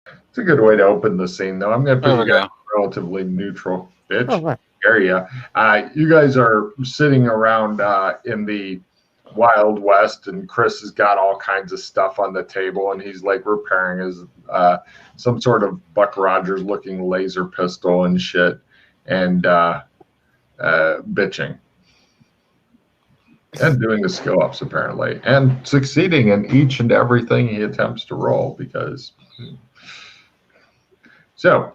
It's a good way to open the scene, though. I'm going to put There you we guys go. in a relatively neutral Oh, pitch right. area. You guys are sitting around in the Wild West, and Chris has got all kinds of stuff on the table, and he's like repairing his some sort of Buck Rogers looking laser pistol and shit, and bitching. And doing the skill ups apparently, and succeeding in each and everything he attempts to roll because. So,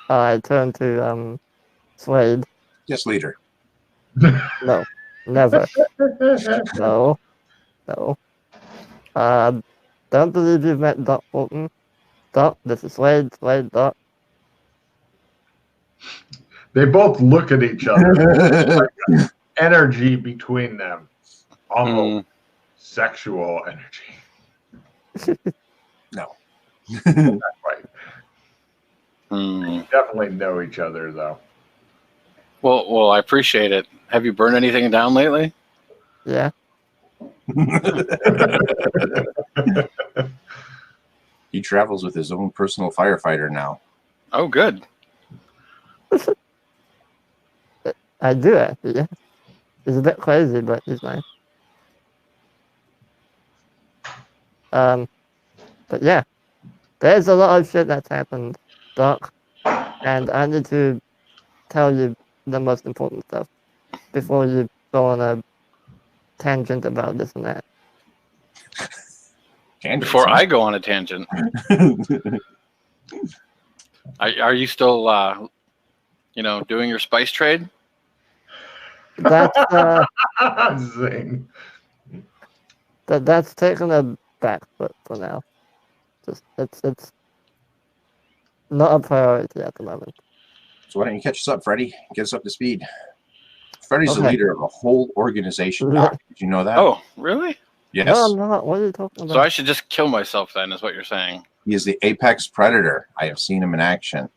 I turn to Slade. Yes, leader. No, never. No, no. Don't believe you've met Doc Fulton. Doc, this is Slade. Slade, Doc. they both look at each other. Energy between them, almost sexual energy. No. Not quite. Hmm. Definitely know each other though. Well, I appreciate it. Have you burned anything down lately? Yeah. He travels with his own personal firefighter now. Oh, good. I do actually, yeah. It's a bit crazy, but he's nice. But yeah. There's a lot of shit that's happened, Doc. And I need to tell you the most important stuff before you go on a tangent about this and that. Before I go on a tangent, are you still, doing your spice trade? That's Zing. that's taken a back foot for now. Just it's not a priority at the moment. So why don't you catch us up, Freddy? Get us up to speed. Freddy's the Okay. leader of a whole organization, Doc. Did you know that? Oh, really? Yes. No, I'm not. What are you talking about? So I should just kill myself then, is what you're saying? He is the apex predator. I have seen him in action.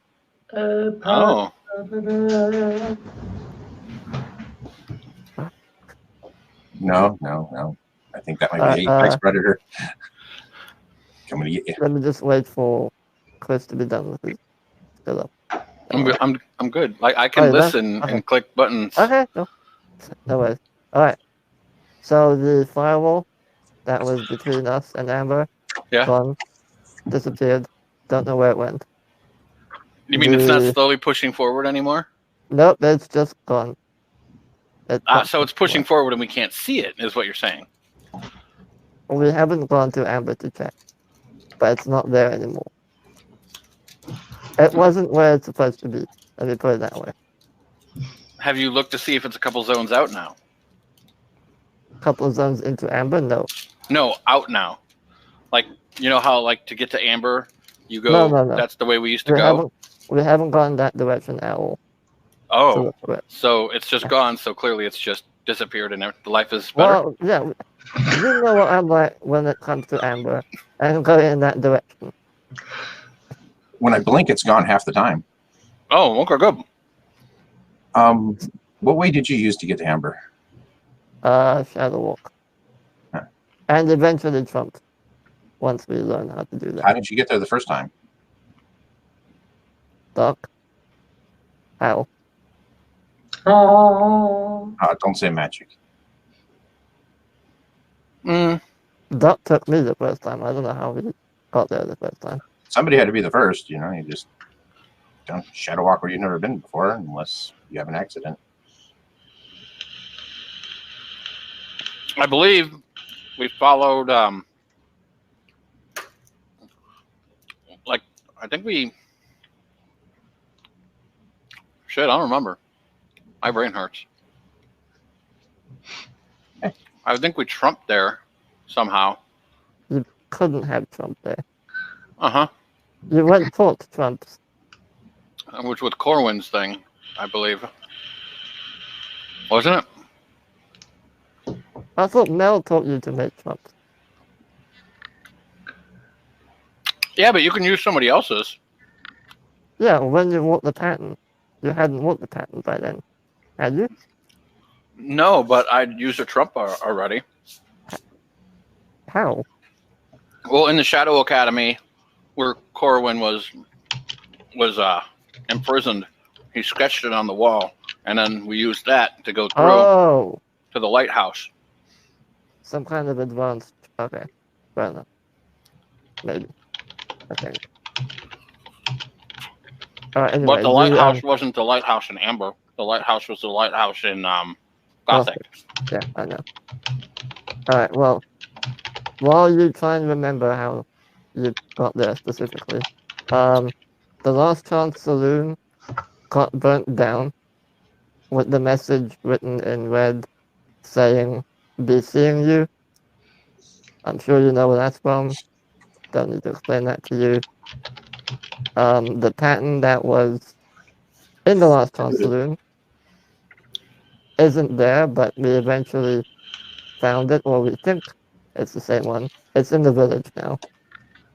Oh. No. I think that might be the apex predator. Coming to get you. Let me just wait for Chris to be done with his fill up. I'm good. Like I can listen and click buttons. Okay, no worries. All right. So the firewall that was between us and Amber, gone, disappeared. Don't know where it went. You mean it's not slowly pushing forward anymore? Nope, it's just gone. So it's pushing forward and we can't see it, is what you're saying. We haven't gone to Amber to check, but it's not there anymore. It wasn't where it's supposed to be. Let me put it that way. Have you looked to see if it's a couple zones out now? Couple of zones into Amber? No. No, out now. Like, you know how, like, to get to Amber, you go, No. that's the way we used to go? We haven't gone that direction at all. Oh, so it's just gone, so clearly it's just disappeared and the life is better? Well, yeah, you know what I'm like when it comes to Amber, and go in that direction. When I blink, it's gone half the time. Oh, okay, good. What way did you use to get to Amber? Shadow walk. Huh. And eventually Trump, once we learn how to do that. How did you get there the first time? Doc? How? Don't say magic. Doc took me the first time. I don't know how he got there the first time. Somebody had to be the first, you just don't shadow walk where you've never been before unless you have an accident. I believe we followed, I think we... Shit, I don't remember. My brain hurts. I think we trumped there somehow. You couldn't have Trump there. Uh-huh. You went toward Trump's. Which was Corwin's thing, I believe. Wasn't it? I thought Mel taught you to make Trump. Yeah, but you can use somebody else's. Yeah, when you walked the pattern. You hadn't walked the pattern by then, had you? No, but I'd used a trump already. How? Well, in the Shadow Academy, where Corwin was imprisoned, he sketched it on the wall, and then we used that to go through to the lighthouse. Some kind of advanced. Okay, fair enough. Maybe. Okay. Anyway, But the lighthouse wasn't the lighthouse in Amber. The lighthouse was the lighthouse in Gothic. Yeah, I know. Alright, well, while you try and remember how you got there specifically, the Last Chance Saloon got burnt down with the message written in red saying, "Be seeing you." I'm sure you know where that's from. Don't need to explain that to you. The pattern that was in the Last Chance Saloon isn't there, but we eventually found it, or we think it's the same one. It's in the village now.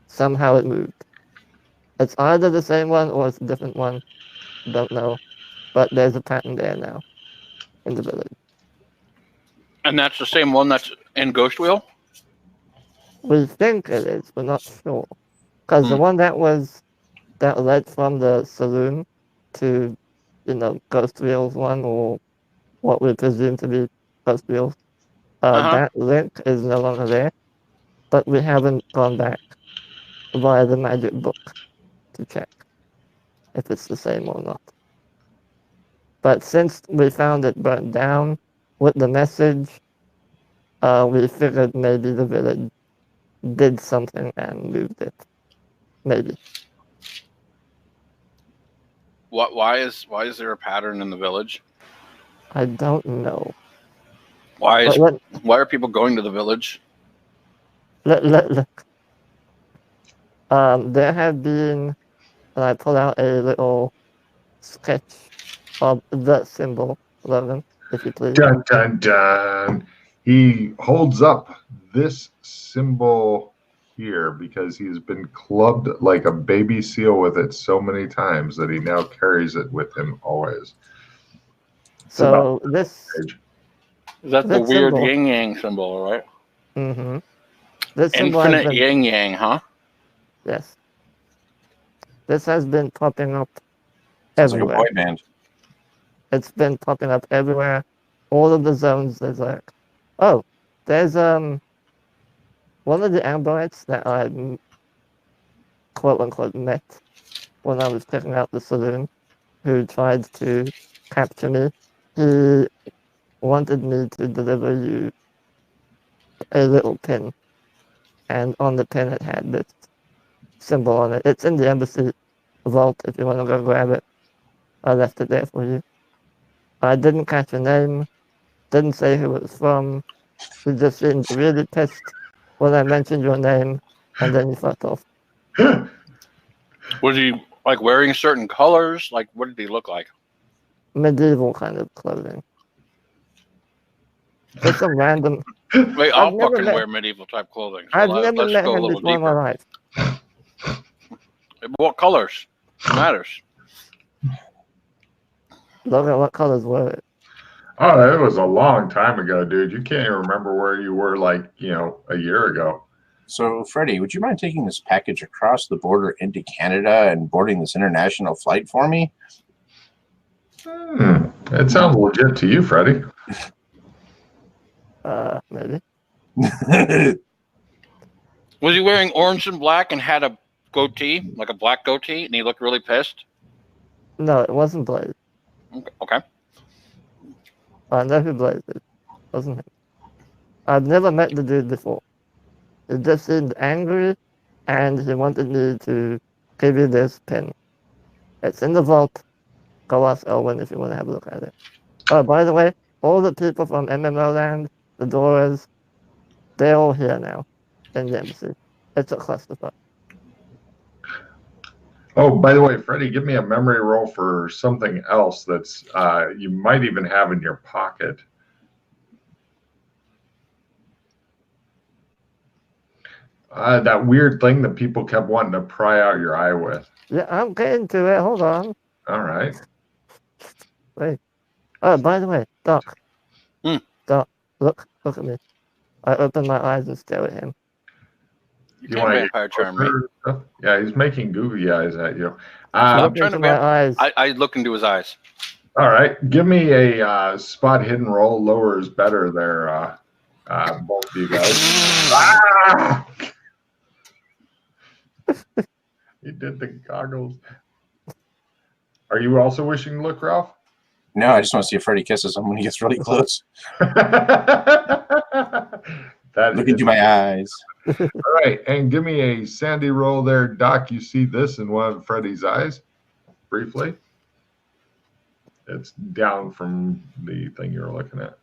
Somehow it moved. It's either the same one or it's a different one. Don't know. But there's a pattern there now in the village. And that's the same one that's in Ghost Wheel? We think it is, we're not sure. Because the one that led from the saloon to, Ghost Wheels one, or what we presume to be Ghost Wheels, that link is no longer there. But we haven't gone back via the magic book to check if it's the same or not. But since we found it burnt down with the message, we figured maybe the village did something and moved it. Maybe. Why is there a pattern in the village? I don't know. Why are people going to the village? There have been, and I pull out a little sketch of the symbol, Logan, if you please. Dun, dun, dun. He holds up this symbol here because he's been clubbed like a baby seal with it so many times that he now carries it with him always. So this... Is that the weird yin-yang symbol, right? Mm-hmm. Infinite yin-yang, huh? Yes. This has been popping up everywhere. Like a boy band. It's been popping up everywhere. All of the zones, there's there's one of the Amberites that I quote-unquote met when I was checking out the saloon, who tried to capture me. He wanted me to deliver you a little pin, and on the pin it had this symbol on it. It's in the embassy vault if you want to go grab it. I left it there for you. I didn't catch your name, didn't say who it was from. You just seemed really pissed when I mentioned your name, and then you fucked off. Was he wearing certain colors? What did he look like? Medieval kind of clothing. Just some random... Wait, I'll fucking wear medieval type clothing. So I've never met him before in my life. What colors? It matters. Look at what colors were it. Oh, it was a long time ago, dude. You can't even remember where you were a year ago. So, Freddie, would you mind taking this package across the border into Canada and boarding this international flight for me? It sounds legit to you, Freddie. Maybe. Was he wearing orange and black and had a goatee, like a black goatee, and he looked really pissed? No, it wasn't Blaze. Okay. I know who Blaze is. Wasn't him. I've never met the dude before. He just seemed angry, and he wanted me to give you this pin. It's in the vault. Go ask Elwin if you want to have a look at it. Oh, by the way, all the people from MMO Land, the Doras, they're all here now in the embassy. It's a clusterfuck. Oh, by the way, Freddie, give me a memory roll for something else that's you might even have in your pocket. That weird thing that people kept wanting to pry out your eye with. Yeah, I'm getting to it. Hold on. All right. Wait. Oh, by the way, Doc. Doc, look at me. I open my eyes and stare at him. You want vampire charm me? Yeah, he's making googly eyes at you. I'm trying to my eyes. I look into his eyes. All right, give me a spot hidden roll. Lower is better there, both of you guys. Ah! He did the goggles. Are you also wishing to look, Ralph? No, I just want to see if Freddy kisses him when he gets really close. Look into my eyes. All right, and give me a sandy roll there, Doc. You see this in one of Freddy's eyes, briefly. It's down from the thing you were looking at.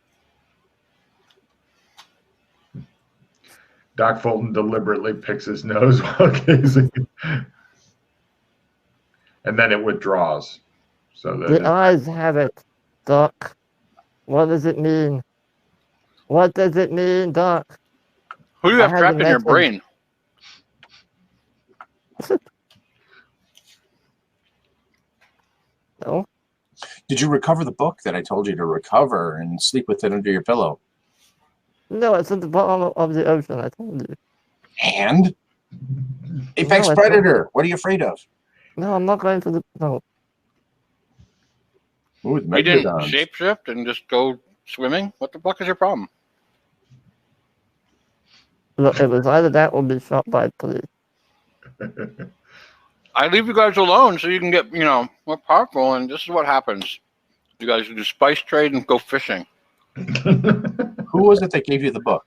Doc Fulton deliberately picks his nose while gazing. And then it withdraws. So the eyes have it, Doc. What does it mean? What does it mean, Doc? Who do you have trapped in your brain? No. Did you recover the book that I told you to recover and sleep with it under your pillow? No, it's at the bottom of the ocean, I told you. And? Apex Predator, what are you afraid of? No, I'm not going to the... No. Ooh, You didn't shapeshift and just go swimming? What the fuck is your problem? Look, it was either that or be shot by police. I leave you guys alone so you can get, more powerful, and this is what happens. You guys do spice trade and go fishing. Who was it that gave you the book?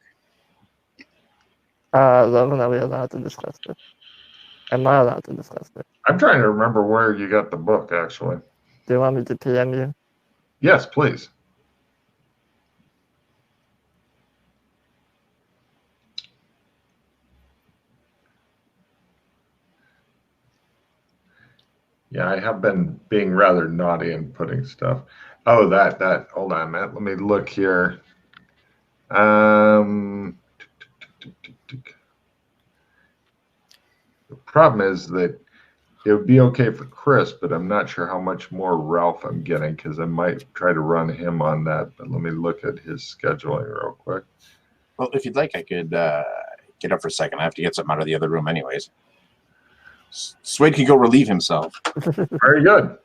Logan, are we allowed to discuss this? Am I allowed to discuss this? I'm trying to remember where you got the book, actually. Do you want me to PM you? Yes, please. Yeah, I have been being rather naughty and putting stuff. Oh, that. Hold on, Matt. Let me look here. The problem is that it would be okay for Chris, but I'm not sure how much more Ralph I'm getting because I might try to run him on that. But let me look at his scheduling real quick. Well, if you'd like, I could get up for a second. I have to get something out of the other room anyways. Swade can go relieve himself. Very good.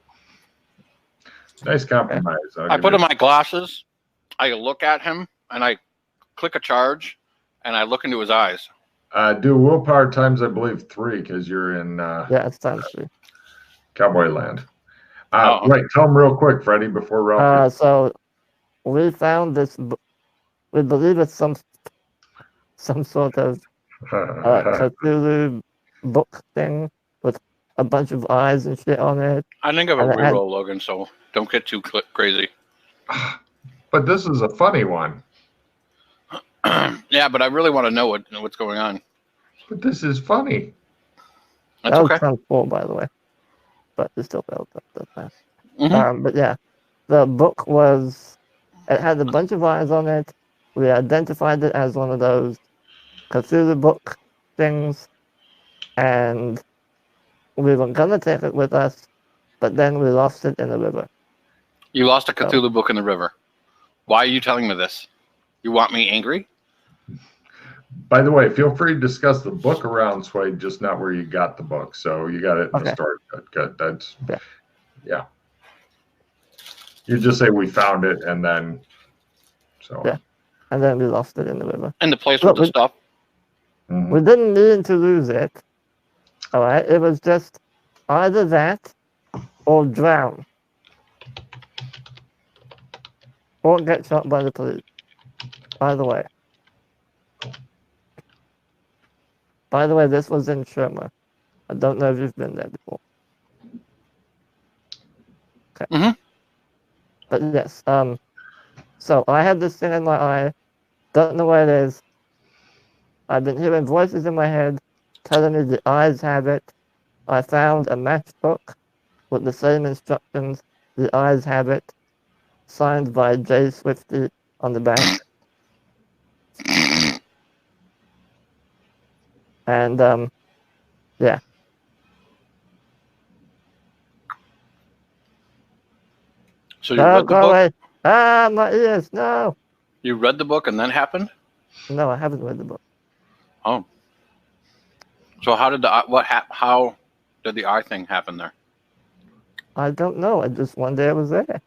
Nice compromise. I put on my glasses, I look at him, and I click a charge, and I look into his eyes. Do willpower times, I believe, 3 because you're in yeah, it's times 3. Cowboy Land. Right, tell him real quick, Freddie, before Ralph. So we found this. We believe it's some sort of Cthulhu book thing with a bunch of eyes and shit on it. I think of a reroll, Logan, so don't get too crazy. But this is a funny one. Yeah, but I really want to know what's going on. But this is funny. That's that okay. was round 4, by the way. But it still failed that fast. Mm-hmm. But yeah, the book it had a bunch of eyes on it. We identified it as one of those Cthulhu book things. And we were going to take it with us, but then we lost it in the river. You lost a Cthulhu book in the river. Why are you telling me this? You want me angry? By the way, feel free to discuss the book around Swade, just not where you got the book. So you got it in the story. Good. That's yeah. You just say we found it, and then and then we lost it in the river. In the place with the stuff. Mm-hmm. We didn't mean to lose it. All right, it was just either that or drown or get shot by the police. Either way. By the way, this was in Sherma. I don't know if you've been there before. Okay. Mm-hmm. But yes, so I had this thing in my eye. Don't know what it is. I've been hearing voices in my head telling me the eyes have it. I found a matchbook with the same instructions. The eyes have it. Signed by J. Swifty on the back. And, yeah. So you read the book? Away. Ah, my ears, no. You read the book and then happened? No, I haven't read the book. Oh. So how did how did the eye thing happen there? I don't know. I just one day I was there.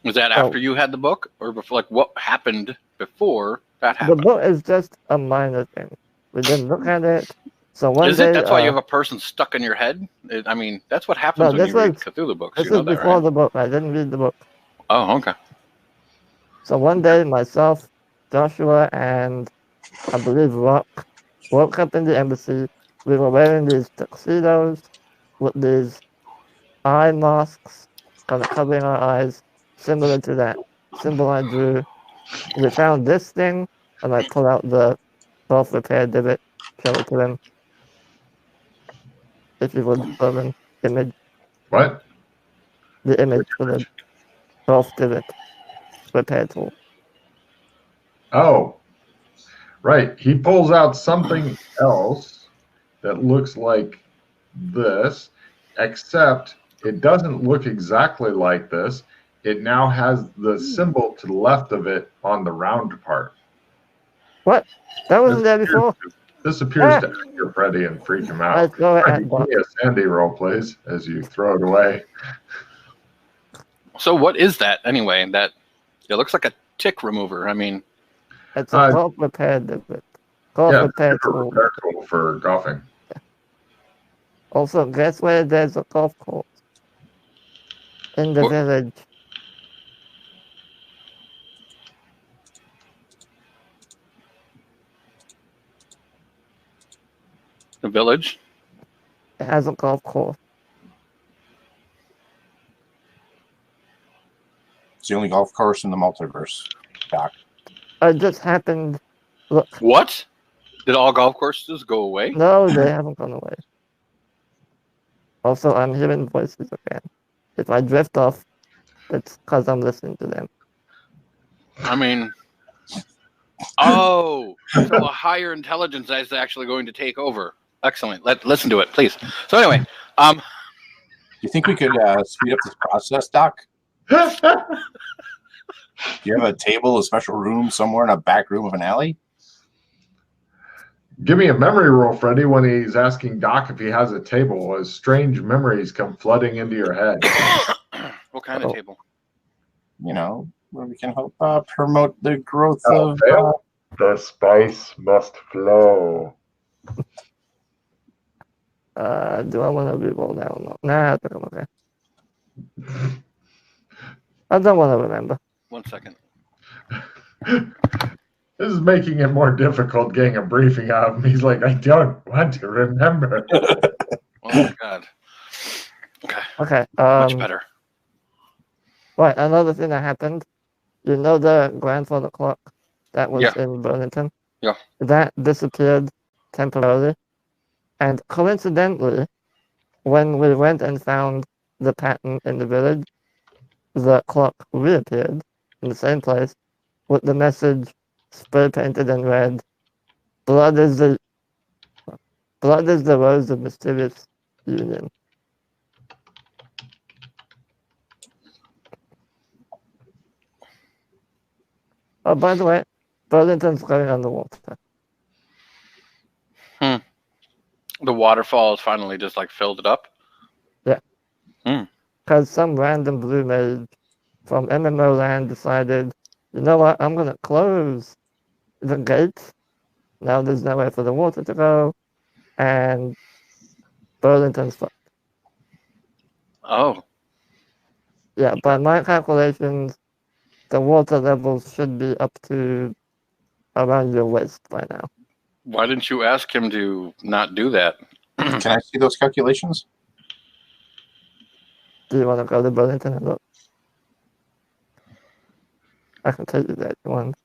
Was that after you had the book, or before? Like, what happened before that happened? The book is just a minor thing. We didn't look at it. So one Is day, it? That's why you have a person stuck in your head? I mean, that's what happens No, when this you read was- Cthulhu books. this You know is that, before right? the book. I didn't read the book. Oh, okay. So one day, myself, Joshua, and I believe Rock woke up in the embassy. We were wearing these tuxedos with these eye masks, kind of covering our eyes, similar to that symbol I drew. We found this thing, and I pull out the self-repair divot, show it to them. If you would, Urban, image, What? the image for the self-divot repair tool. Oh, right. He pulls out something else that looks like this, except it doesn't look exactly like this. It now has the symbol to the left of it on the round part. What? That wasn't there before? This appears to anger Freddy and freak him out. I throw it Freddy, at give Buck. me a Sandy roll, please, as you throw it away. So what is that anyway? That it looks like a tick remover. I mean, It's a golf repair divot. Golf repair tool. Repair tool for golfing. Also, guess where there's a golf course? In the village. the village. It has a golf course. It's the only golf course in the multiverse, Doc. It just happened. Look. What? Did all golf courses go away? No, they haven't gone away. Also, I'm hearing voices again. If I drift off, it's because I'm listening to them. I mean, so a higher intelligence is actually going to take over. Excellent. Listen to it, please. So anyway, you think we could speed up this process, Doc? Do you have a table, a special room somewhere in a back room of an alley? Give me a memory roll, Freddy, when he's asking Doc if he has a table, as strange memories come flooding into your head. What kind of table? You know, where we can help promote the growth of... the spice must flow. Do I want to re-roll now or not? Nah, I think I'm okay. I don't want to remember. 1 second. This is making it more difficult getting a briefing out of him. He's like, I don't want to remember. Oh my god. Okay. Much better. Right, another thing that happened. You know the grandfather clock that was Yeah. in Burlington? Yeah. That disappeared temporarily. And coincidentally, when we went and found the pattern in the village, the clock reappeared in the same place with the message spray painted in red. Blood is the rose of mysterious union. Oh, by the way, Burlington's going underwater. The waterfall has finally just like filled it up. Yeah. Because some random blue mage from MMO land decided, you know what, I'm going to close the gates. Now there's nowhere for the water to go. And Burlington's fucked. Oh. Yeah, by my calculations, the water levels should be up to around your waist by now. Why didn't you ask him to not do that? Can I see those calculations? Do you want to go to Burlington and look? I can tell you that if you want.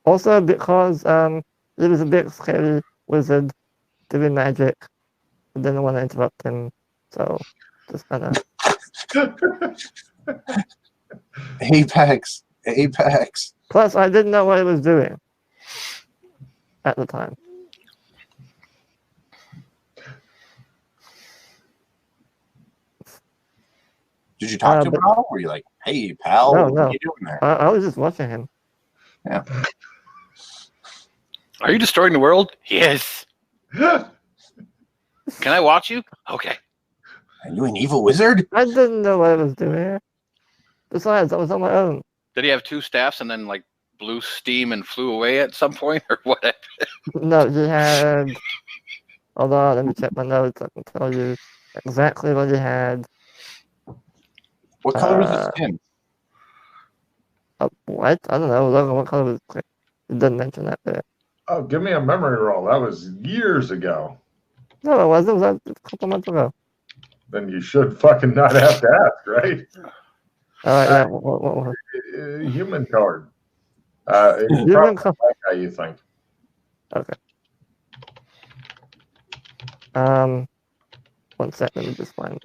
Also, because he was a bit scary wizard doing magic, I didn't want to interrupt him, so just kind of... Apex. Plus, I didn't know what he was doing at the time. Did you talk to him at all? Were you like, hey, pal, No. what are you doing there? I was just watching him. Yeah. Are you destroying the world? Yes. Can I watch you? Okay. Are you an evil wizard? I didn't know what I was doing here. Besides, I was on my own. Did he have two staffs and then like blew steam and flew away at some point, or what? No, he had. Hold on, let me check my notes. I can tell you exactly what he had. What color was his skin? What? I don't know. Logan, what color was his skin? It doesn't mention that there. Oh, give me a memory roll. That was years ago. No, it wasn't. It was a couple months ago. Then you should fucking not have to ask, right? All right, yeah. What? Human colored. Human Probably color. like how you think. Okay. 1 second, let me just find it.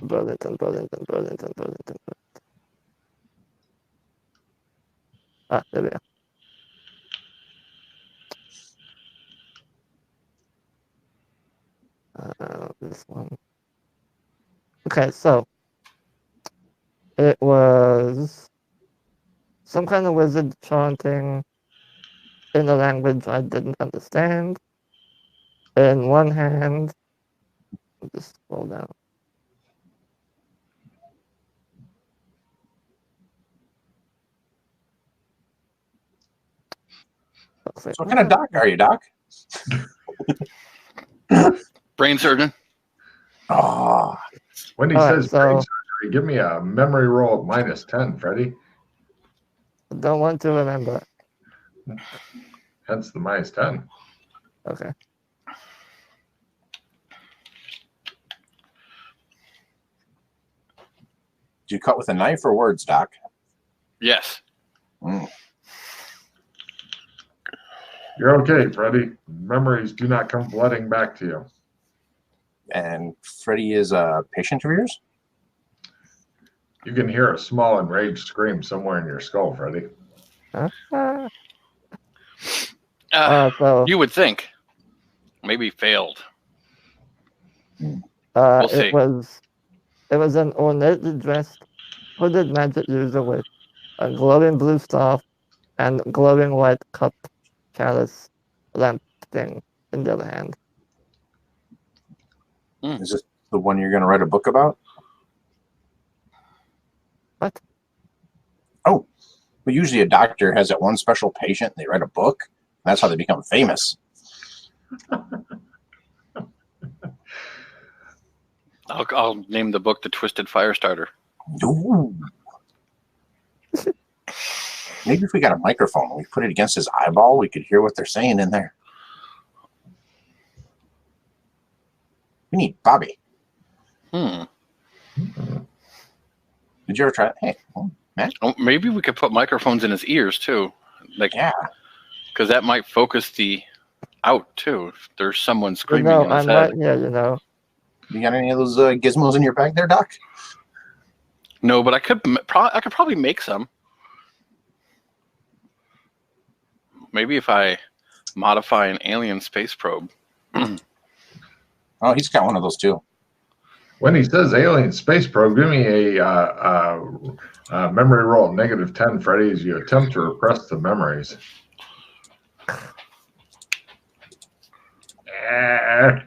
Burlington. Ah, there we are. This one. Okay, so it was some kind of wizard chanting in a language I didn't understand. In one hand, just scroll down. So what kind of doc are you, Doc? Brain surgeon. Oh, When he says brain surgery, give me a memory roll of -10, Freddie. Don't want to remember. Hence the -10. Okay. do you cut with a knife or words, Doc? Yes. You're okay, Freddie. Memories do not come flooding back to you. And Freddie is a patient of yours? You can hear a small enraged scream somewhere in your skull, Freddie. So you would think. Maybe failed. we'll see. It was an ornately dressed, hooded magic user with a glowing blue staff and glowing white cup chalice lamp thing in the other hand. Is this the one you're going to write a book about? What? Oh, well, usually a doctor has that one special patient, and they write a book. That's how they become famous. I'll name the book The Twisted Firestarter. Ooh. Maybe if we got a microphone and we put it against his eyeball, we could hear what they're saying in there. We need Bobby. Hmm. Did you ever try it? Hey, Matt? Oh, maybe we could put microphones in his ears too. Like, yeah. Because that might focus the out too. If there's someone screaming in his head. Right here, you know. You got any of those gizmos in your bag there, Doc? No, but I could probably make some. Maybe if I modify an alien space probe. Oh, he's got one of those too. When he says alien space probe, give me a memory roll of -10, Freddie, as you attempt to repress the memories.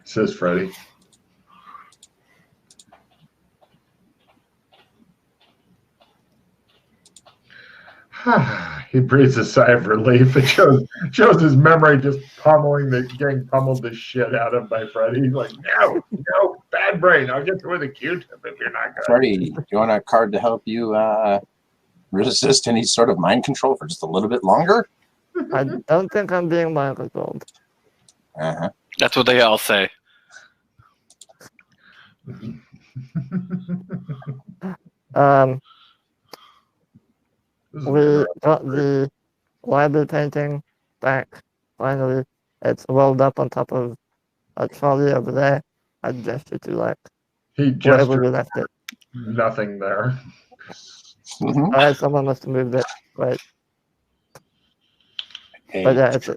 Says Freddie. He breathes a sigh of relief. It shows his memory just getting pummeled the shit out of by Freddie. He's like, no, bad brain. I'll get you with a Q-tip if you're not good. Freddie, do you want a card to help you resist any sort of mind control for just a little bit longer? I don't think I'm being mind controlled. Uh-huh. That's what they all say. We got the library painting back, finally. It's rolled up on top of a trolley over there. I gestured to he wherever we left it. Nothing there. Alright, someone must have moved it. Right. Hey, but yeah, it's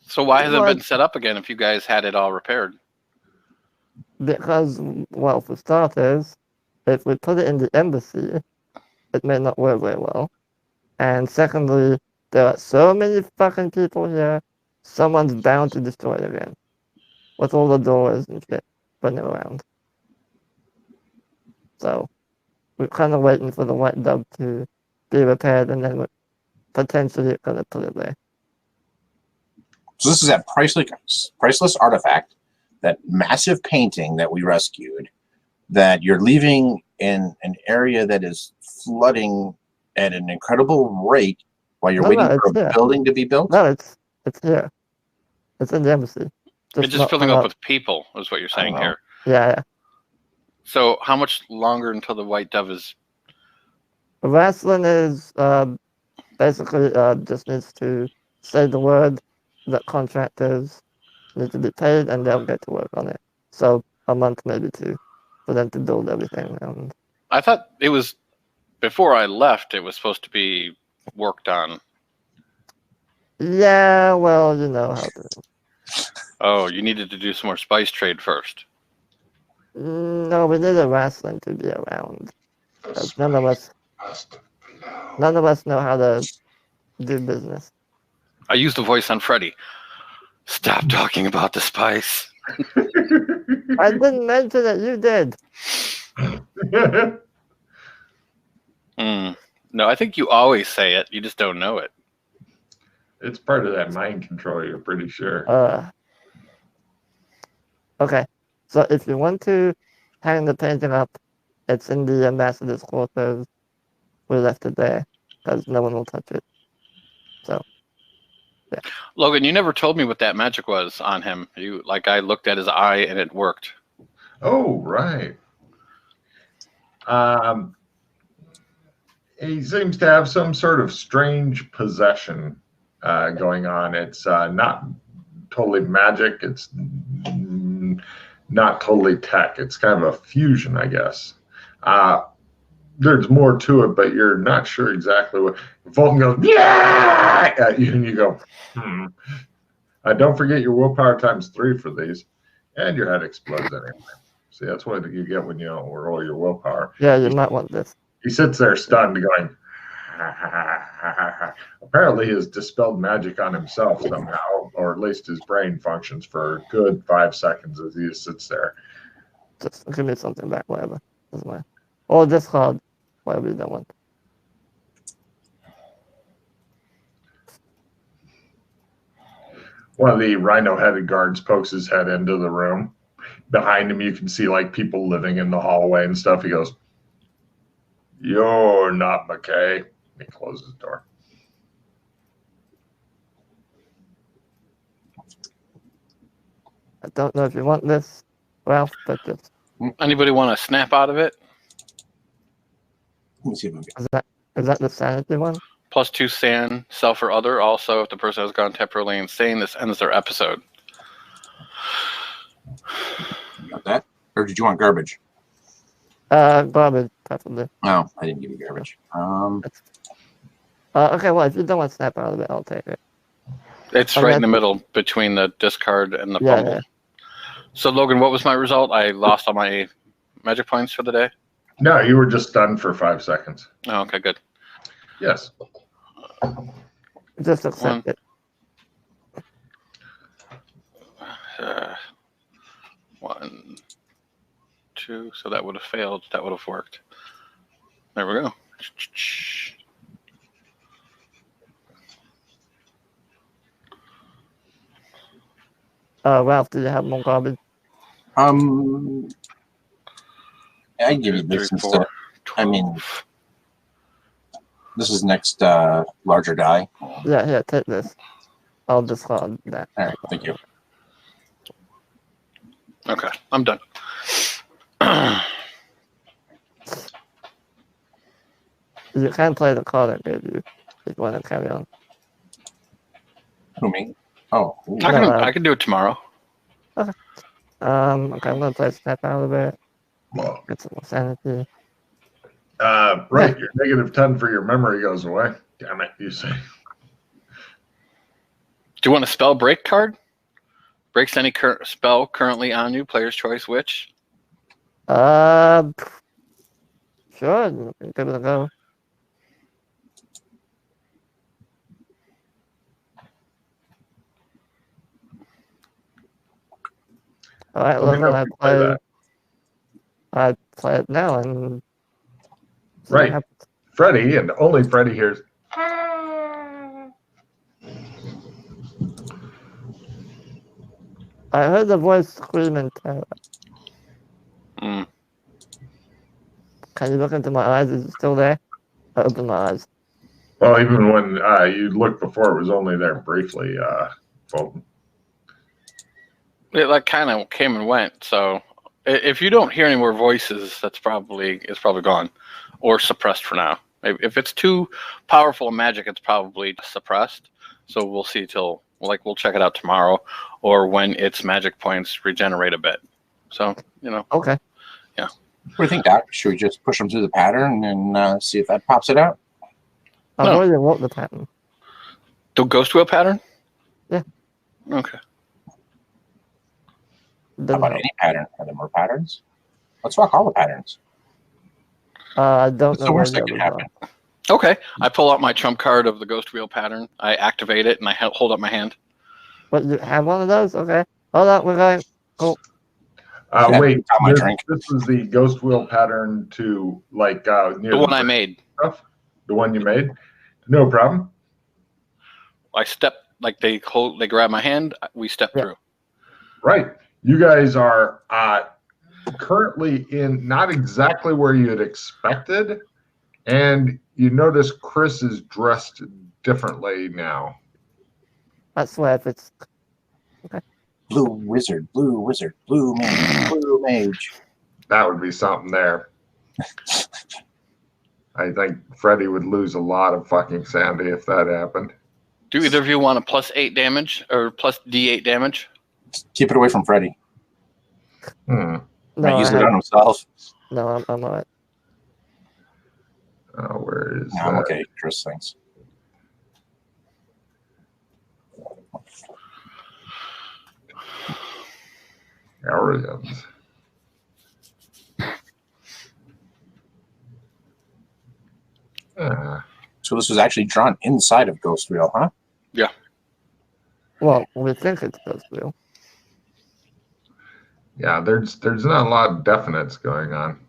So why has it been set up again if you guys had it all repaired? Because, for starters, if we put it in the embassy, it may not work very well. And secondly, there are so many fucking people here, someone's bound to destroy it again. With all the doors and shit running around. So, we're kind of waiting for the white dove to be repaired, and then we're potentially gonna put it there. So this is that priceless artifact, that massive painting that we rescued, that you're leaving in an area that is flooding at an incredible rate while you're waiting for a building to be built? No, it's here. It's in the embassy. It's just filling up with people, is what you're saying here. Yeah. So how much longer until the white dove is... Wrestling is basically just needs to say the word that contractors need to be paid, and they'll get to work on it. So a month, maybe 2, for them to build everything. I thought it was, before I left, it was supposed to be worked on. Yeah, well, you know how to. Oh, you needed to do some more spice trade first. No, we need a wrestling to be around. None of us know how to do business. I used the voice on Freddy. Stop talking about the spice. I didn't mention it, you did. No, I think you always say it. You just don't know it. It's part of that mind control, you're pretty sure. Okay, so if you want to hang the painting up, it's in the ambassador's quarters. We left it there because no one will touch it. So, yeah. Logan, you never told me what that magic was on him. I looked at his eye and it worked. Oh, right. He seems to have some sort of strange possession going on. It's not totally magic. It's not totally tech. It's kind of a fusion, I guess. There's more to it, but you're not sure exactly what. Fulton goes, yeah, at you, and you go, don't forget your willpower ×3 for these, and your head explodes anyway. See, that's what you get when you don't roll your willpower. Yeah, you might want this. He sits there stunned, going, apparently he has dispelled magic on himself somehow, or at least his brain functions for a good 5 seconds as he just sits there. Just give me something back, whatever. Doesn't matter. Or this card, whatever you don't want. One of the rhino-headed guards pokes his head into the room. Behind him, you can see people living in the hallway and stuff. He goes, "You're not McKay." He closes the door. I don't know if you want this, Ralph, but just... Anybody want to snap out of it? Let me see if Is that the sanity one? +2 SAN, self or other. Also, if the person has gone temporarily insane, this ends their episode. You got that? Or did you want garbage? Garbage, preferably. No, I didn't give you garbage. Okay, well, if you don't want to snap out of it, I'll take it. It's right in the middle between the discard and the fumble. Yeah. So, Logan, what was my result? I lost all my magic points for the day? No, you were just stunned for 5 seconds. Oh, okay, good. Yes. Just accept it. 1, 2. So that would have failed. That would have worked. There we go. Ralph, do you have more garbage? I give you this instead. I mean, this is next larger die. Yeah, here, take this. I'll discard that. All right, thank you. Okay, I'm done. You can play the card I gave you if you want to carry on. Who, me? Oh. I can do it tomorrow. Okay. Okay, I'm going to play Snap out of it. Get some more sanity. Right, your -10 for your memory goes away. Damn it, you say. Do you want a spell break card? Breaks any spell currently on you. Player's choice, which? Sure, give it a go. All right, Let me know Logan, if you play that. I play it now and see what Right. happens. Freddy, and only Freddy hears. I heard the voice screaming terror. Mm. Can you look into my eyes? Is it still there? I open my eyes. Well, even when you looked before, it was only there briefly, Fulton. It like kind of came and went. So if you don't hear any more voices, it's probably gone or suppressed for now. If it's too powerful magic, it's probably suppressed. So we'll see we'll check it out tomorrow or when its magic points regenerate a bit. So, Okay. Yeah. What do you think, Doc? Should we just push them through the pattern and see if that pops it out? I've No. already wrote the pattern. The ghost wheel pattern? Yeah. Okay. How about any pattern? Are there more patterns? Let's rock all the patterns. I don't What's know the where worst the that could others happen? are. Okay. I pull out my trump card of the ghost wheel pattern. I activate it and I hold up my hand. But you have one of those? Okay. Hold on, we're going. Cool. Wait, Got my drink. this is the ghost wheel pattern to like near The one I made. stuff? The one you made? No problem. I step like they grab my hand. We step through. Right. You guys are currently in not exactly where you had expected, and you notice Chris is dressed differently now. I swear if it's Blue wizard, blue mage, blue mage. That would be something there. I think Freddy would lose a lot of fucking sanity if that happened. Do either of you want a +8 damage or plus D8 damage? Keep it away from Freddy. Hmm. Might use it on himself. No, I'm alright. Oh, where is No, that? I'm okay. Chris, thanks. Arians. So this was actually drawn inside of Ghost Wheel, huh? Yeah. Well, we think it's Ghost Wheel. Yeah, there's not a lot of definites going on.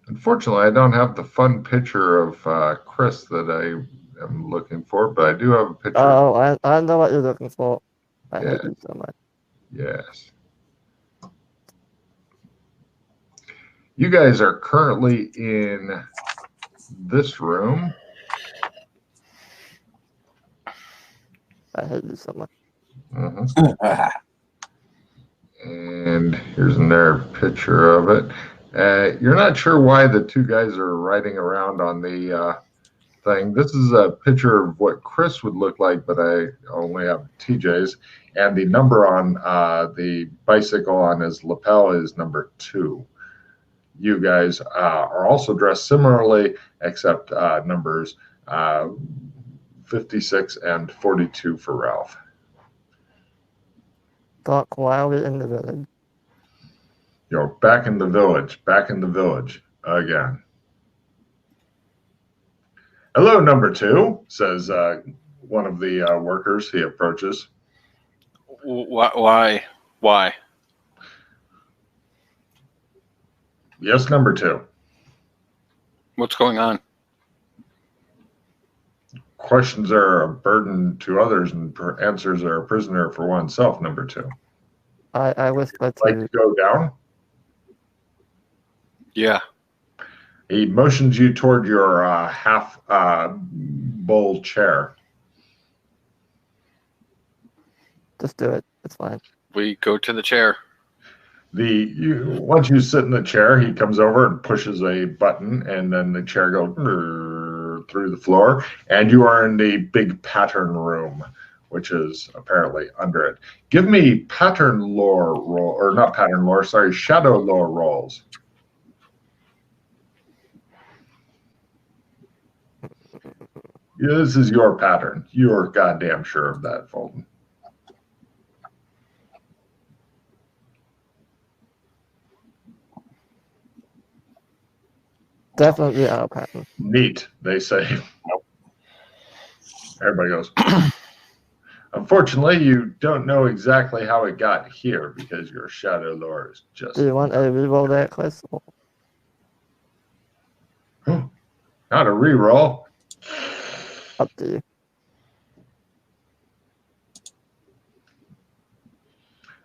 Unfortunately, I don't have the fun picture of Chris that I am looking for, but I do have a picture. Oh, I know what you're looking for. I hate you so much. Yes. You guys are currently in this room. I hate you so much. Mm-hmm. And here's another picture of it. You're not sure why the two guys are riding around on the thing. This is a picture of what Chris would look like, but I only have TJ's. And the number on the bicycle on his lapel is number 2. You guys are also dressed similarly, except numbers 56 and 42 for Ralph. Doc, why are we in the village? You're back in the village again. Hello, number 2, says one of the workers. He approaches. Why? Yes, number 2. What's going on? Questions are a burden to others, and answers are a prisoner for oneself, number 2. I whisper to... Like to go down? Yeah. He motions you toward your half bowl chair. Just do it. It's fine. We go to the chair. Once you sit in the chair, he comes over and pushes a button, and then the chair goes through the floor, and you are in the big pattern room, which is apparently under it. Give me pattern lore roll, or not pattern lore, sorry, shadow lore rolls. Yeah, this is your pattern. You're goddamn sure of that, Fulton. Definitely our pattern. Neat, they say. Nope. Everybody goes. A Unfortunately, you don't know exactly how it got here because your shadow lore is just Do you want a reroll that, Chris? not a reroll. Up to you.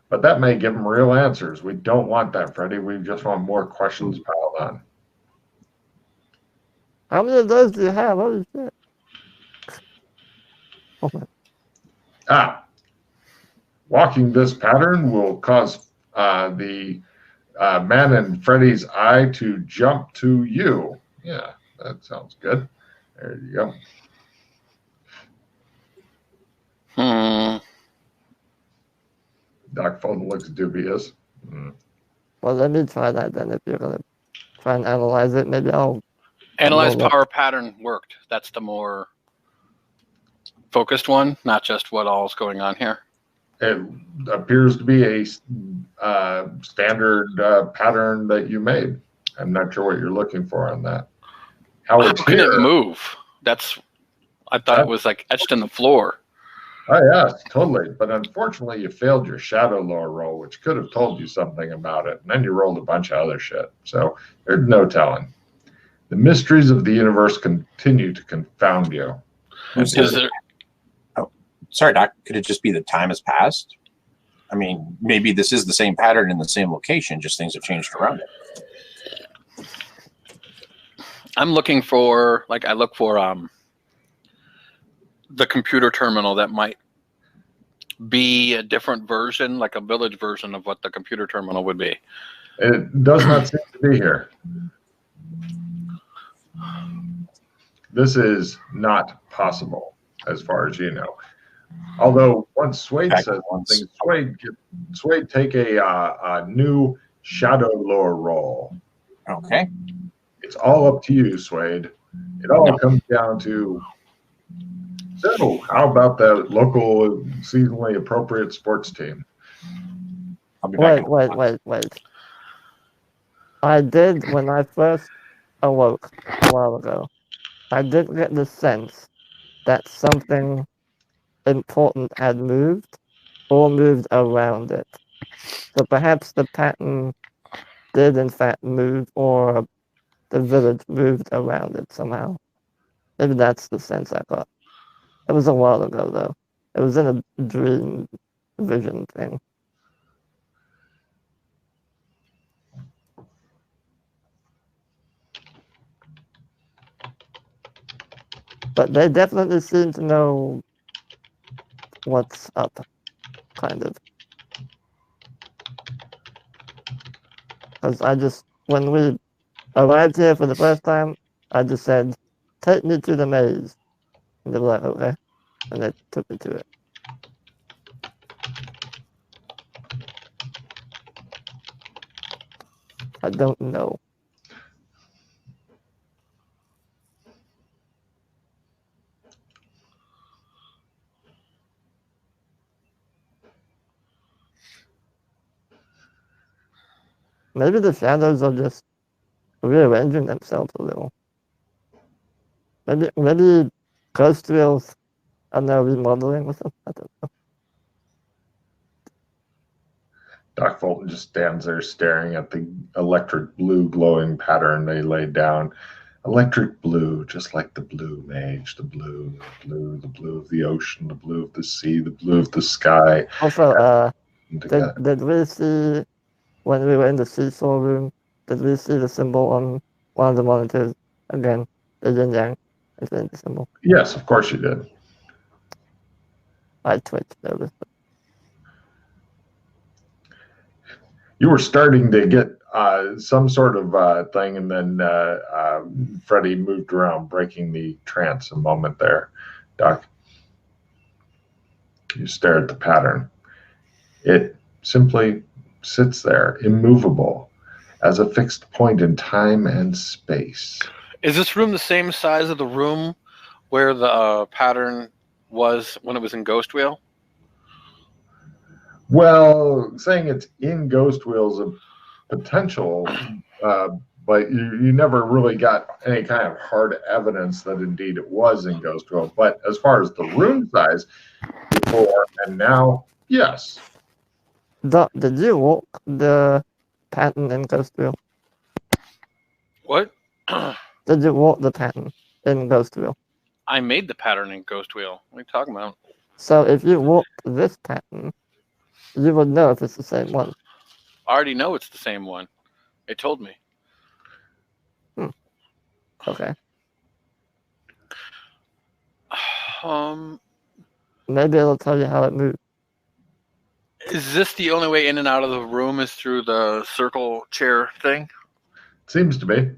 But that may give them real answers. We don't want that, Freddie. We just want more questions piled on. How many of those do you have? Holy shit. Oh my. Walking this pattern will cause the man in Freddie's eye to jump to you. Yeah, that sounds good. There you go. Doc Fulton looks dubious. Well, let me try that then. If you're going to try and analyze it, maybe I'll... Analyze power pattern worked. That's the more focused one, not just what all's going on here. It appears to be a standard pattern that you made. I'm not sure what you're looking for on that. How it's can here, it move? I thought it was like etched in the floor. Oh, yeah, totally. But unfortunately, you failed your shadow lore roll, which could have told you something about it. And then you rolled a bunch of other shit. So there's no telling. The mysteries of the universe continue to confound you. Sorry, Doc. Could it just be that time has passed? I mean, maybe this is the same pattern in the same location, just things have changed around it. I'm looking for, I look for the computer terminal that might be a different version, like a village version of what the computer terminal would be. It does not seem to be here. This is not possible, as far as you know. Although once Suede says something, Suede take a new shadow lore roll. Okay. It's all up to you, Suede. It all comes down to, so how about that local seasonally appropriate sports team? I'll be back. Wait. I did, when I first awoke a while ago, I did get the sense that something important had moved or moved around it. So perhaps the pattern did in fact move, or the village moved around it somehow. Maybe that's the sense I got. It was a while ago, though. It was in a dream vision thing. But they definitely seem to know what's up, kind of. Because when we arrived here for the first time, I just said, take me to the maze. And they were like, okay. And they took me to it. I don't know. Maybe the shadows are just rearranging themselves a little. Maybe ghost wheels are now remodeling with them. I don't know. Doc Fulton just stands there staring at the electric blue glowing pattern they laid down. Electric blue, just like the blue mage, the blue of the ocean, the blue of the sea, the blue of the sky. Also, did we see, when we were in the seesaw room, did we see the symbol on one of the monitors? Again, the yin yang infinity symbol. Yes, of course you did. I twitched nervously. You were starting to get some sort of thing, and then Freddie moved around, breaking the trance a moment there. Doc, you stare at the pattern. It simply sits there, immovable, as a fixed point in time and space. Is this room the same size of the room where the pattern was when it was in Ghost Wheel? Well, saying it's in Ghost Wheel's a potential but you never really got any kind of hard evidence that indeed it was in Ghostville. But as far as the room size before and now, yes. Doc, did you walk the pattern in Ghostville? What? Did you walk the pattern in Ghostville? I made the pattern in Ghost Wheel. What are you talking about? So if you walked this pattern, you would know if it's the same one. I already know it's the same one. It told me. Okay. Maybe Maybe it'll tell you how it moved. Is this the only way in and out of the room is through the circle chair thing? Seems to be.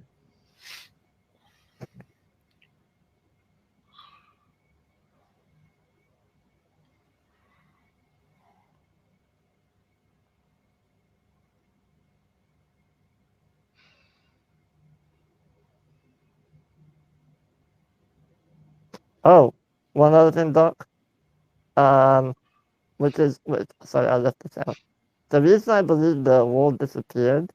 Oh, one other thing, Doc. Sorry, I left this out. The reason I believe the wall disappeared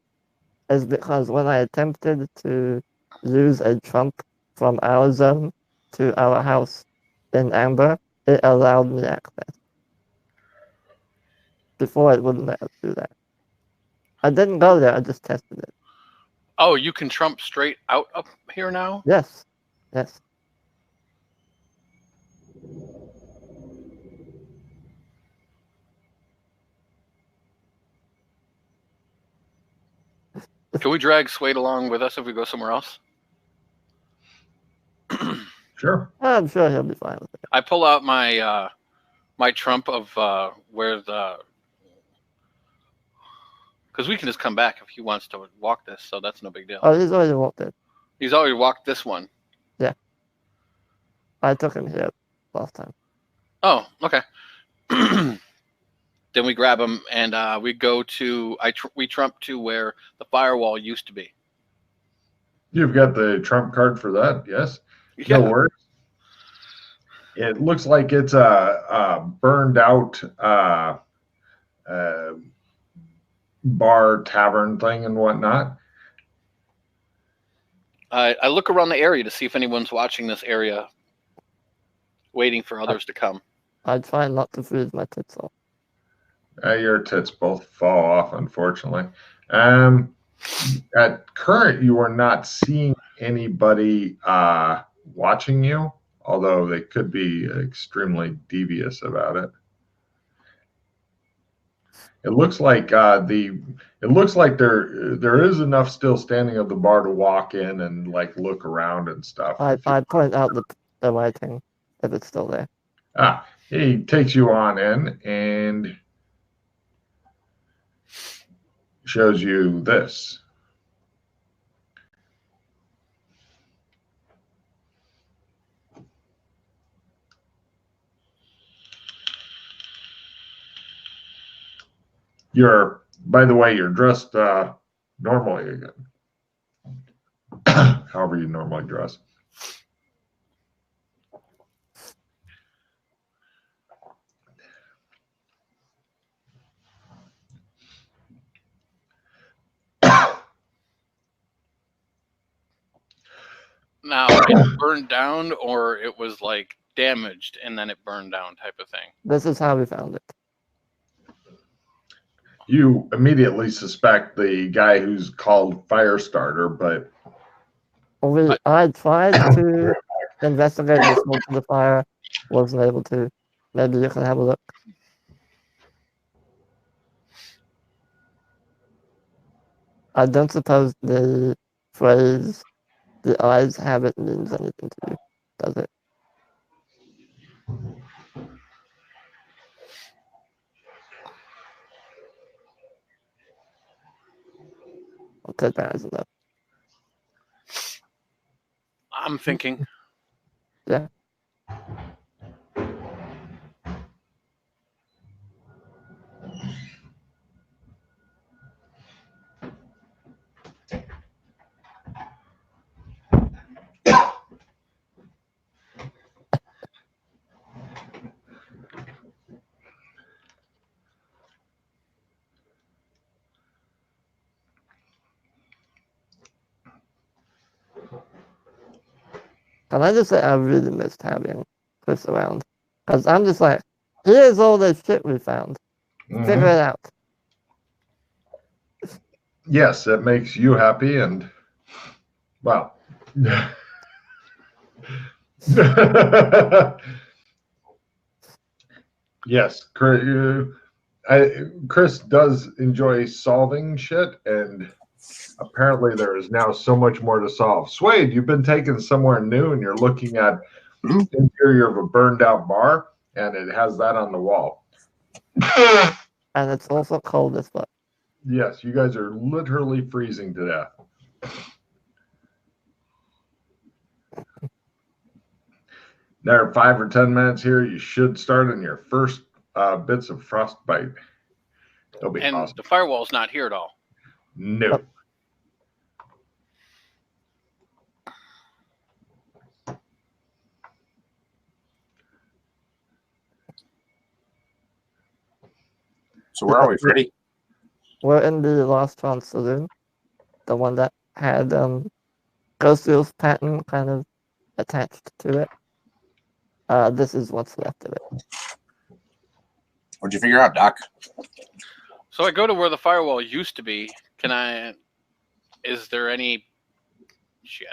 is because when I attempted to use a trump from our zone to our house in Amber, it allowed me access. Before it wouldn't let us do that. I didn't go there, I just tested it. Oh, you can trump straight out up here now? Yes. Yes. Can we drag Suede along with us if we go somewhere else? Sure. I'm sure he'll be fine with it. I pull out my my trump of where the, because we can just come back if he wants to walk this, so that's no big deal. Oh, he's already walked it. He's already walked this one. Yeah. I took him here last time. Oh, okay. Then we grab him and we go to we trump to where the firewall used to be. You've got the trump card for that, yes? Yeah. No worries. It looks like it's a burned out bar tavern thing and whatnot. I look around the area to see if anyone's watching this area, waiting for others to come. I try not to freeze my tits off. Your tits both fall off, unfortunately. At current, you are not seeing anybody watching you, although they could be extremely devious about it. It looks like there is enough still standing of the bar to walk in and like look around and stuff. I point out the writing if it's still there. He takes you on in and shows you this. By the way, you're dressed normally again. However you normally dress. Now, it burned down, or it was like damaged and then it burned down type of thing. This is how we found it. You immediately suspect the guy who's called Firestarter, but I tried to investigate the smoke of the fire, wasn't able to. Maybe you can have a look. I don't suppose the phrase "the eyes have it" means anything to you, does it? I'll take that as a no. I'm thinking. Yeah. Can I just say I really missed having Chris around? Because I'm just like, here's all this shit we found. Figure it out. Yes, it makes you happy, and well. Yes, Chris does enjoy solving shit, and apparently there is now so much more to solve. Swade, you've been taken somewhere new, and you're looking at the interior of a burned out bar, and it has that on the wall. And it's also cold as fuck. Yes, you guys are literally freezing to death. There are 5 or 10 minutes here. You should start on your first bits of frostbite. It'll be And awesome. the firewall's not here at all. No. So where are we, Freddy? We're in the Lost Chance Saloon. The one that had Ghost Wheel's patent kind of attached to it. This is what's left of it. What'd you figure out, Doc? So I go to where the firewall used to be. Is there any shit?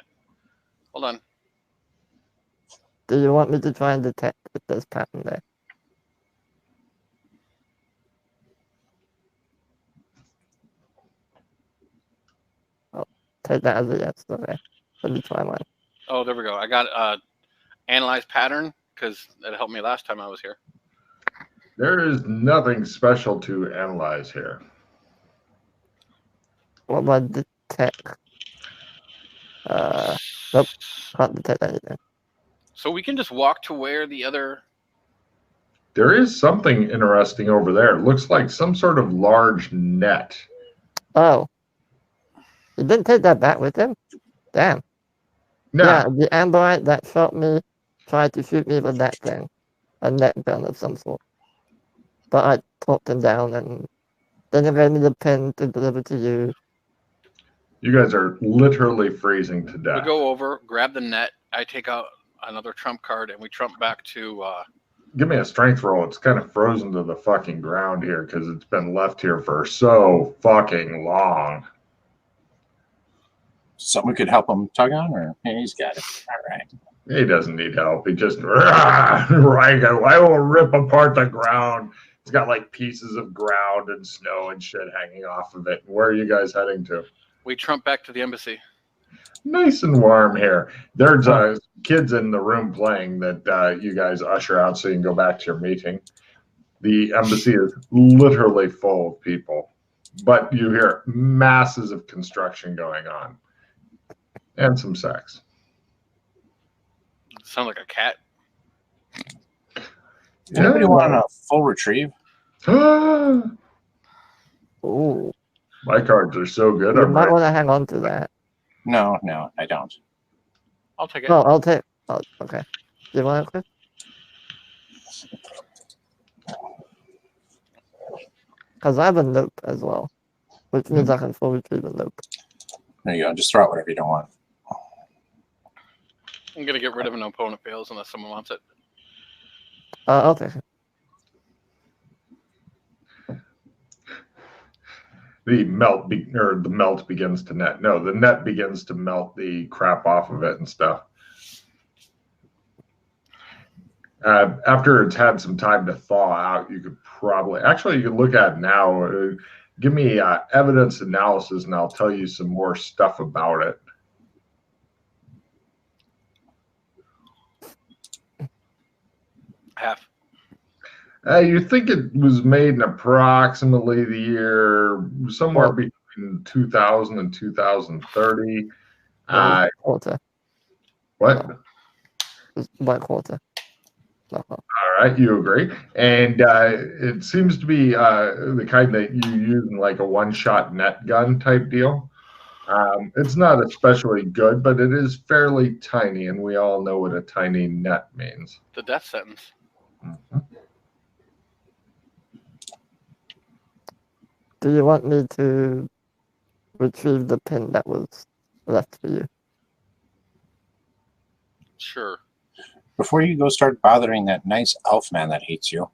Hold on. Do you want me to try and detect if there's patent there? I'll take that as a yes. Okay. Let me try mine. Oh, there we go. I got analyze pattern because it helped me last time I was here. There is nothing special to analyze here. What about detect? Nope. Can't detect anything. So we can just walk to where the other... There is something interesting over there. It looks like some sort of large net. Oh. He didn't take that back with him? Damn. No. Yeah, the Amberite that shot me tried to shoot me with that thing. A net gun of some sort. But I talked him down and then he gave me the pin to deliver to you. You guys are literally freezing to death. We go over, grab the net. I take out another trump card, and we trump back to... Give me a strength roll. It's kind of frozen to the fucking ground here because it's been left here for so fucking long. Someone could help him tug on, or hey, he's got it. All right. He doesn't need help. He just right. I will rip apart the ground. It's got like pieces of ground and snow and shit hanging off of it. Where are you guys heading to? We trump back to the embassy. Nice and warm here. There's kids in the room playing that you guys usher out so you can go back to your meeting. The embassy is literally full of people, but you hear masses of construction going on and some sex. Sound like a cat. Anybody want a full retrieve? Ooh. My cards are so good. You might want to hang on to that. No, I don't. I'll take it. No, I'll take. Oh, okay. Do you want it, Chris? Because I have a nope as well, which means I can full retrieve a nope. There you go. Just throw out whatever you don't want. I'm going to get rid of an opponent fails unless someone wants it. I'll take it. The melt begins to net. No, the net begins to melt the crap off of it and stuff. After it's had some time to thaw out, you could probably you can look at it now. Give me evidence analysis, and I'll tell you some more stuff about it. Half. You think it was made in approximately the year somewhere between 2000 and 2030. Quarter. What? One quarter. All right, you agree. And it seems to be the kind that you use in like a one-shot net gun type deal. It's not especially good, but it is fairly tiny, and we all know what a tiny net means. The death sentence. Mm-hmm. Do you want me to retrieve the pin that was left for you? Sure. Before you go start bothering that nice elf man that hates you,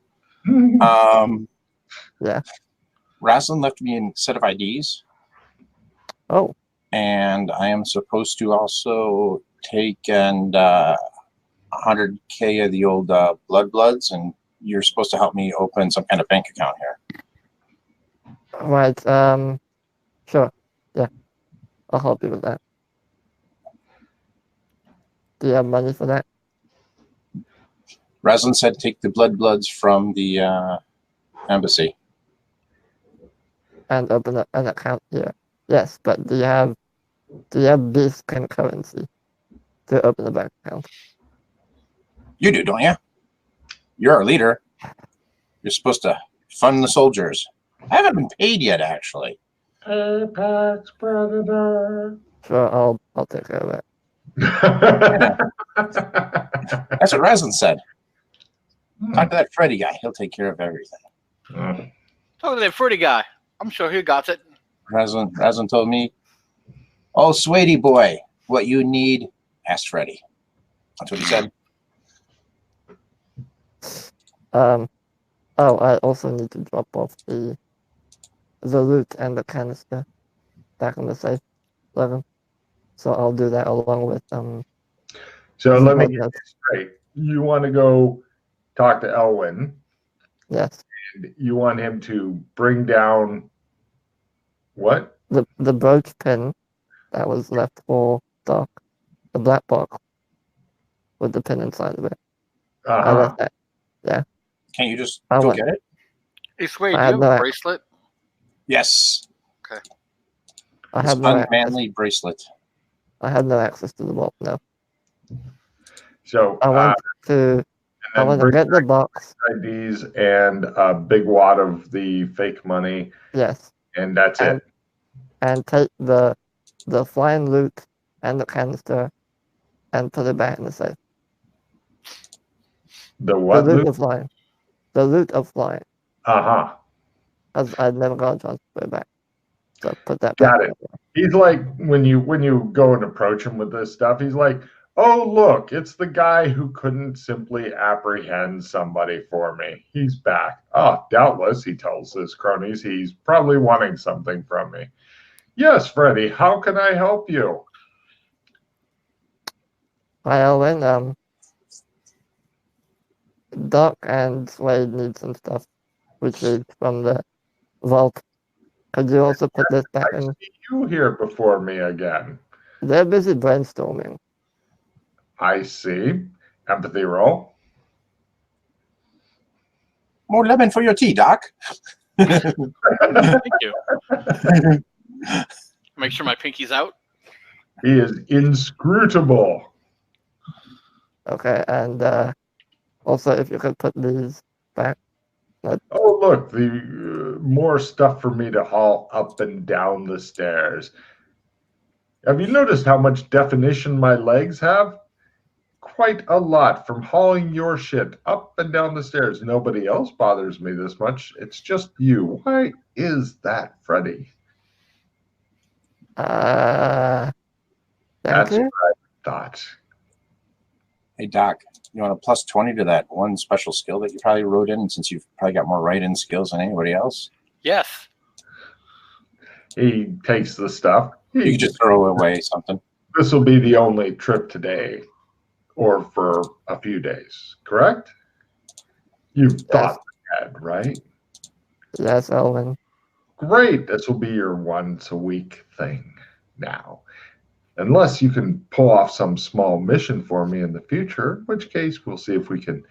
Yeah. Raslin left me a set of IDs, Oh, and I am supposed to also take 100K of the old bloods, and you're supposed to help me open some kind of bank account here. right. Sure. Yeah. I'll help you with that. Do you have money for that? Raslin said take the bloods from the embassy. And open an account here. Yes, but do you have this kind of currency to open a bank account? You do, don't you? You're our leader. You're supposed to fund the soldiers. I haven't been paid yet, actually. Apex Predator. Sure, I'll take care of it. That's what Raslin said. Talk to that Freddy guy. He'll take care of everything. Talk to that Freddy guy. I'm sure he got it. Raslin told me, "Oh, Sweetie boy, what you need, ask Freddy." That's what he said. Oh, I also need to drop off the loot and the canister back in the safe 11. So I'll do that along with So let me some get notes. this straight. You want to go talk to Elwin, Yes. and you want him to bring down what? The brooch pin that was left for Doc, the black box with the pin inside of it. I Uh-huh. left that. Yeah. Can't you just I go went- get it? Hey, Sway, I do had you have a no- bracelet? Yes. I This have no access. unmanly bracelet. I had no access to the vault. No. So I went to and then bring get the box. IDs and a big wad of the fake money, Yes. and that's And- it. And take the flying loot and the canister and put it back in the safe. The what? The loot Luke? of flying. The loot of flying. Uh-huh. As I'd never got a chance to put it back. So put that back. Got it. He's like, when you go and approach him with this stuff, he's like, oh, look, it's the guy who couldn't simply apprehend somebody for me. He's back. Oh, doubtless, he tells his cronies, he's probably wanting something from me. Yes, Freddy, how can I help you? Hi, Elwin. Doc and Wade need some stuff retrieved from the vault. Could you also put this back I in? see you here before me again. They're busy brainstorming. I see. Empathy roll. More lemon for your tea, Doc. Thank you. Make sure my pinky's out. He is inscrutable. Okay, and also if you could put these back. Oh, look, the more stuff for me to haul up and down the stairs. Have you noticed how much definition my legs have? Quite a lot from hauling your shit up and down the stairs. Nobody else bothers me this much. It's just you. Why is that, Freddy? Thank That's you. what I thought. Hey, Doc, you want a plus 20 to that one special skill that you probably wrote in, since you've probably got more write-in skills than anybody else? Yes. He takes the stuff. You could just throw away something. This will be the only trip today or for a few days, correct? You've thought ahead, right? Yes, Elwin. Great. This will be your once a week thing now. Unless you can pull off some small mission for me in the future, in which case we'll see if we can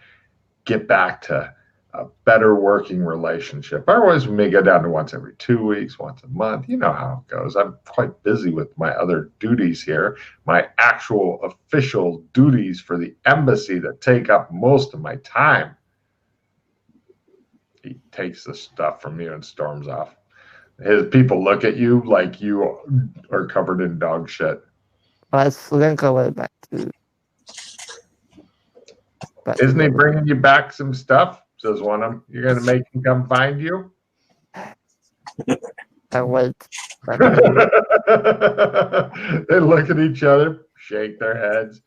get back to a better working relationship. Otherwise, we may go down to once every 2 weeks, once a month. You know how it goes. I'm quite busy with my other duties here, my actual official duties for the embassy that take up most of my time. He takes the stuff from you and storms off. His people look at you like you are covered in dog shit. I slink away back to. Isn't he bringing you back some stuff? Says one of them. You're going to make him come find you? I wait. They look at each other, shake their heads.